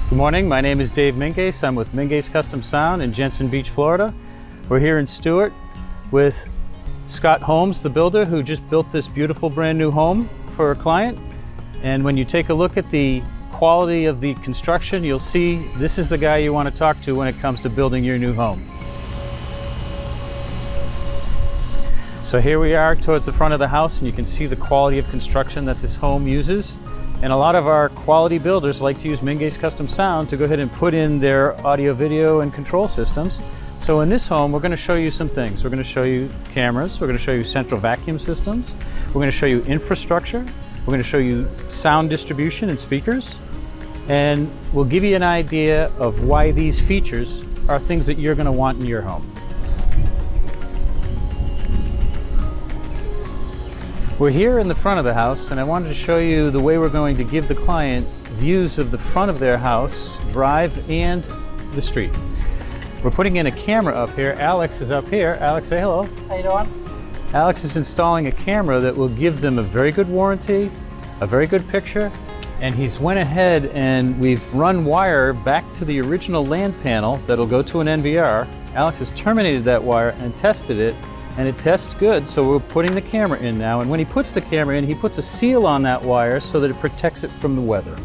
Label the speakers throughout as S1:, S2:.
S1: Good morning, my name is Dave Mingace. I'm with Mingace Custom Sound in Jensen Beach, Florida. We're here in Stuart with Scott Holmes, the builder, who just built this beautiful brand new home for a client. And when you take a look at the quality of the construction, you'll see this is the guy you want to talk to when it comes to building your new home. So here we are towards the front of the house, and you can see the quality of construction that this home uses. And a lot of our quality builders like to use Mingace Custom Sound to go ahead and put in their audio, video, and control systems. So in this home, we're going to show you some things. We're going to show you cameras. We're going to show you central vacuum systems. We're going to show you infrastructure. We're going to show you sound distribution and speakers. And we'll give you an idea of why these features are things that you're going to want in your home. We're here in the front of the house, and I wanted to show you the way we're going to give the client views of the front of their house, drive, and the street. We're putting in a camera up here. Alex is up here. Alex, say hello.
S2: How you doing?
S1: Alex is installing a camera that will give them a very good warranty, a very good picture, and he's went ahead and we've run wire back to the original LAN panel that'll go to an NVR. Alex has terminated that wire and tested it, and it tests good, so we're putting the camera in now. And when he puts the camera in, he puts a seal on that wire so that it protects it from the weather.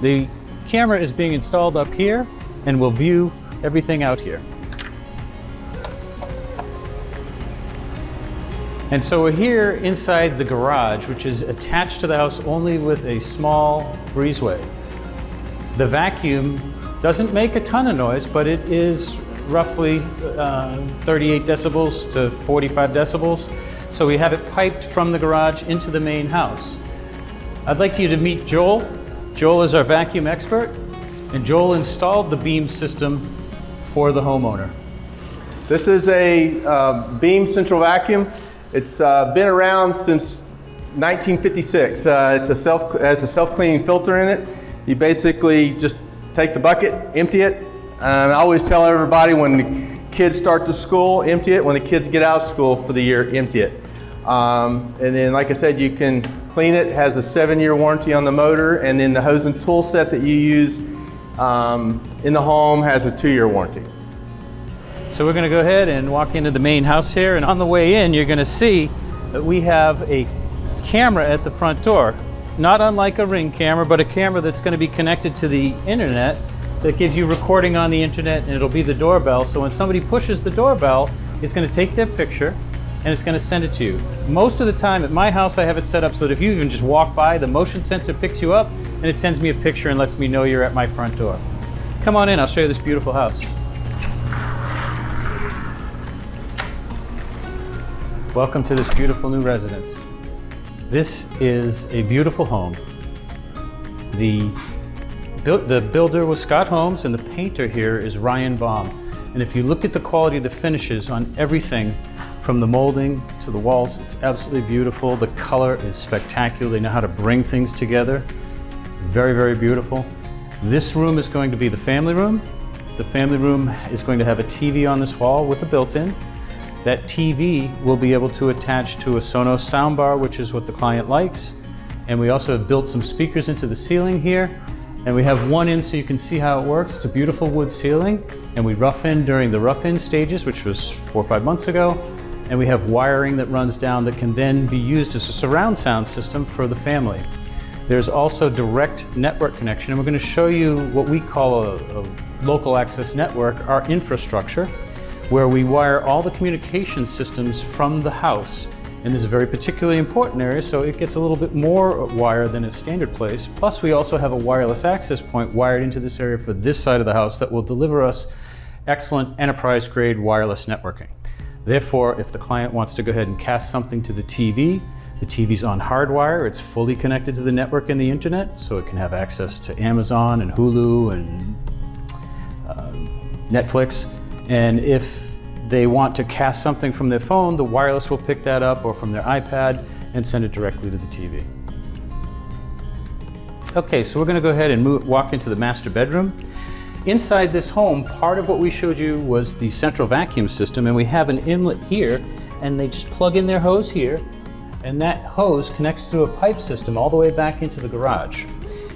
S1: The camera is being installed up here, and we'll view everything out here. And so we're here inside the garage, which is attached to the house only with a small breezeway. The vacuum doesn't make a ton of noise, but it is roughly 38 decibels to 45 decibels. So we have it piped from the garage into the main house. I'd like you to meet Joel. Joel is our vacuum expert, and Joel installed the beam system for the homeowner.
S3: This is a beam central vacuum. It's been around since 1956. It's has a self-cleaning filter in it. You basically just take the bucket, empty it. I always tell everybody when the kids start to school, empty it. When the kids get out of school for the year, empty it. And then, like I said, you can clean it. It has a 7-year warranty on the motor, and then the hose and tool set that you use in the home has a 2-year warranty.
S1: So we're going to go ahead and walk into the main house here, and on the way in you're going to see that we have a camera at the front door. Not unlike a Ring camera, but a camera that's going to be connected to the internet that gives you recording on the internet, and it'll be the doorbell. So when somebody pushes the doorbell, it's going to take their picture and it's going to send it to you. Most of the time at my house I have it set up so that if you even just walk by, the motion sensor picks you up and it sends me a picture and lets me know you're at my front door. Come on in, I'll show you this beautiful house. Welcome to this beautiful new residence. This is a beautiful home. The builder was Scott Holmes, and the painter here is Ryan Baum. And if you look at the quality of the finishes on everything, from the molding to the walls, it's absolutely beautiful. The color is spectacular. They know how to bring things together. Very, very beautiful. This room is going to be the family room. The family room is going to have a TV on this wall with a built-in. That TV will be able to attach to a Sonos soundbar, which is what the client likes. And we also have built some speakers into the ceiling here. And we have one in so you can see how it works. It's a beautiful wood ceiling, and we rough-in during the rough-in stages, which was 4 or 5 months ago. And we have wiring that runs down that can then be used as a surround sound system for the family. There's also direct network connection, and we're going to show you what we call a local access network, our infrastructure, where we wire all the communication systems from the house. And this is a very particularly important area, so it gets a little bit more wire than a standard place. Plus, we also have a wireless access point wired into this area for this side of the house that will deliver us excellent enterprise-grade wireless networking. Therefore, if the client wants to go ahead and cast something to the TV's on hardwire. It's fully connected to the network and the internet, so it can have access to Amazon and Hulu and Netflix. And if they want to cast something from their phone, the wireless will pick that up, or from their iPad, and send it directly to the TV. Okay, so we're going to go ahead and walk into the master bedroom. Inside this home, part of what we showed you was the central vacuum system, and we have an inlet here, and they just plug in their hose here, and that hose connects through a pipe system all the way back into the garage.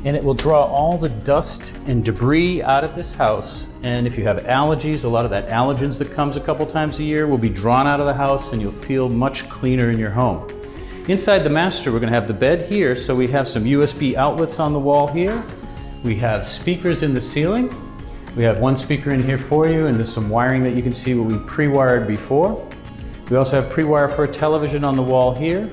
S1: and it will draw all the dust and debris out of this house. And if you have allergies, a lot of that allergens that comes a couple times a year will be drawn out of the house, and you'll feel much cleaner in your home. Inside the master, we're going to have the bed here, so we have some USB outlets on the wall here. We have speakers in the ceiling. We have one speaker in here for you, and there's some wiring that you can see what we pre-wired before. We also have pre-wire for a television on the wall here,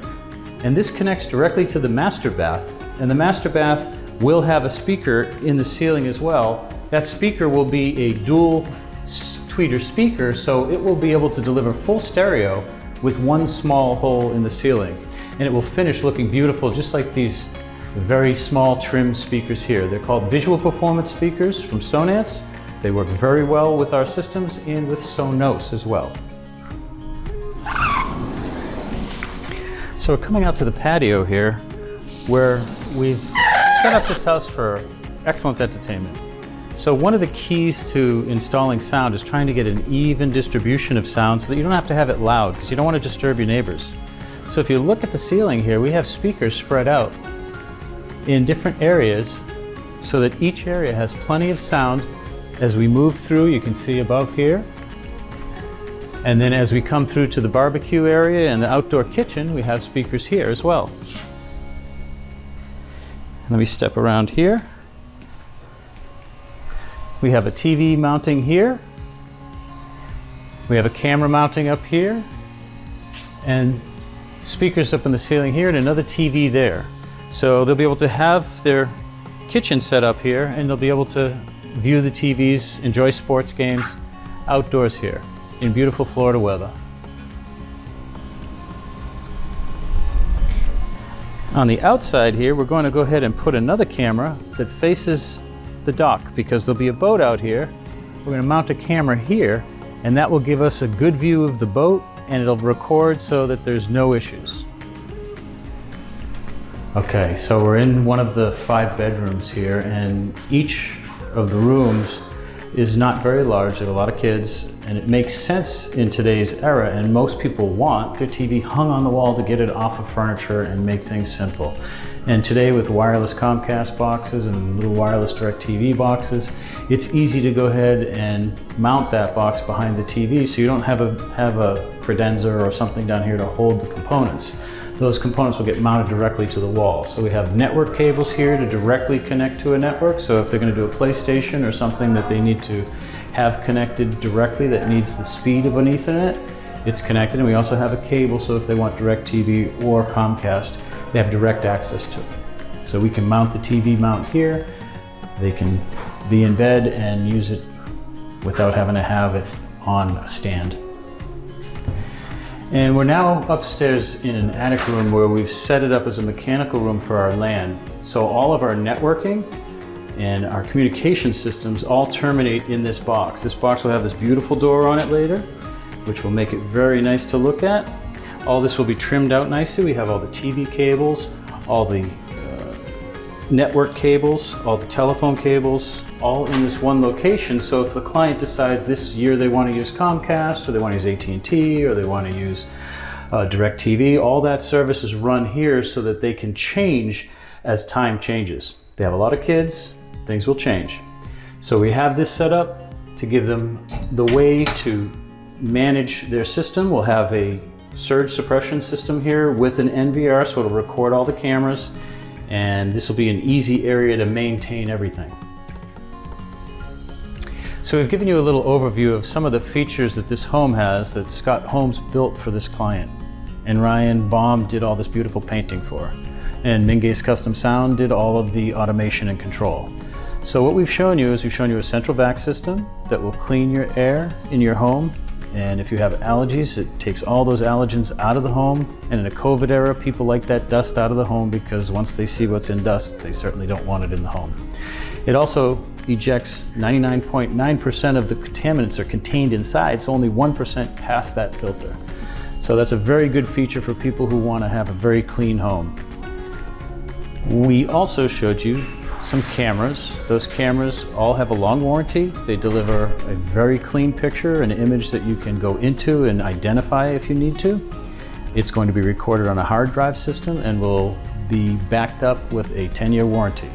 S1: and this connects directly to the master bath. And the master bath will have a speaker in the ceiling as well. That speaker will be a dual tweeter speaker, so it will be able to deliver full stereo with one small hole in the ceiling. And it will finish looking beautiful, just like these very small trim speakers here. They're called visual performance speakers from Sonance. They work very well with our systems and with Sonos as well. So we're coming out to the patio here, where we've set up this house for excellent entertainment. So one of the keys to installing sound is trying to get an even distribution of sound so that you don't have to have it loud, because you don't want to disturb your neighbors. So if you look at the ceiling here, we have speakers spread out in different areas so that each area has plenty of sound. As we move through, you can see above here. And then as we come through to the barbecue area and the outdoor kitchen, we have speakers here as well. Let me step around here. We have a TV mounting here. We have a camera mounting up here, and speakers up in the ceiling here, and another TV there. So they'll be able to have their kitchen set up here, and they'll be able to view the TVs, enjoy sports games outdoors here in beautiful Florida weather. On the outside here, we're going to go ahead and put another camera that faces the dock, because there'll be a boat out here. We're going to mount a camera here, and that will give us a good view of the boat, and it'll record so that there's no issues. Okay, so we're in one of the 5 bedrooms here, and each of the rooms is not very large. There are a lot of kids, and it makes sense in today's era, and most people want their TV hung on the wall to get it off of furniture and make things simple. And today, with wireless Comcast boxes and little wireless DirecTV boxes, it's easy to go ahead and mount that box behind the TV, so you don't have a credenza or something down here to hold the components. Those components will get mounted directly to the wall. So we have network cables here to directly connect to a network. So if they're going to do a PlayStation or something that they need to have connected directly that needs the speed of an Ethernet, it's connected. And we also have a cable, so if they want DirecTV or Comcast, they have direct access to it. So we can mount the TV mount here. They can be in bed and use it without having to have it on a stand. And we're now upstairs in an attic room where we've set it up as a mechanical room for our LAN. So all of our networking and our communication systems all terminate in this box. This box will have this beautiful door on it later, which will make it very nice to look at. All this will be trimmed out nicely. We have all the TV cables, all the network cables, all the telephone cables, all in this one location. So if the client decides this year they want to use Comcast, or they want to use AT&T, or they want to use DirecTV, all that service is run here so that they can change as time changes. They have a lot of kids, things will change. So we have this set up to give them the way to manage their system. We'll have a surge suppression system here with an NVR, so it'll record all the cameras, and this will be an easy area to maintain everything. So we've given you a little overview of some of the features that this home has that Scott Holmes built for this client. And Ryan Baum did all this beautiful painting for. And Mingate's Custom Sound did all of the automation and control. So what we've shown you is we've shown you a central vac system that will clean your air in your home. And if you have allergies, it takes all those allergens out of the home. And in a COVID era, people like that dust out of the home, because once they see what's in dust, they certainly don't want it in the home. It also ejects 99.9% of the contaminants are contained inside, so only 1% pass that filter. So that's a very good feature for people who want to have a very clean home. We also showed you some cameras. Those cameras all have a long warranty. They deliver a very clean picture, an image that you can go into and identify if you need to. It's going to be recorded on a hard drive system and will be backed up with a 10-year warranty.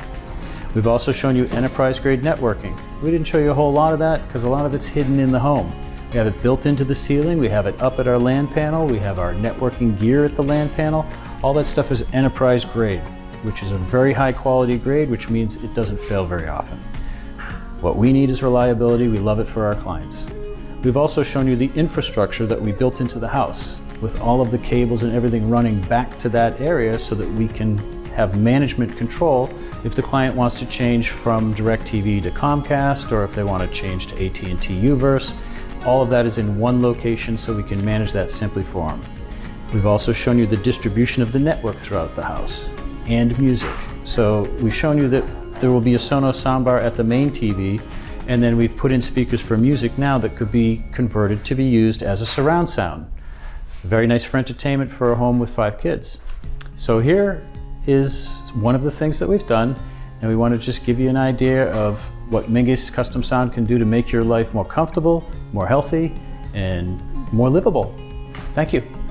S1: We've also shown you enterprise-grade networking. We didn't show you a whole lot of that because a lot of it's hidden in the home. We have it built into the ceiling, we have it up at our LAN panel, we have our networking gear at the LAN panel. All that stuff is enterprise grade, which is a very high quality grade, which means it doesn't fail very often. What we need is reliability. We love it for our clients. We've also shown you the infrastructure that we built into the house with all of the cables and everything running back to that area so that we can have management control if the client wants to change from DirecTV to Comcast, or if they want to change to AT&T UVerse. All of that is in one location so we can manage that simply for them. We've also shown you the distribution of the network throughout the house and music. So we've shown you that there will be a Sonos soundbar at the main TV, and then we've put in speakers for music now that could be converted to be used as a surround sound. Very nice for entertainment for a home with 5 kids. So here is one of the things that we've done, and we want to just give you an idea of what Mingus Custom Sound can do to make your life more comfortable, more healthy, and more livable. Thank you.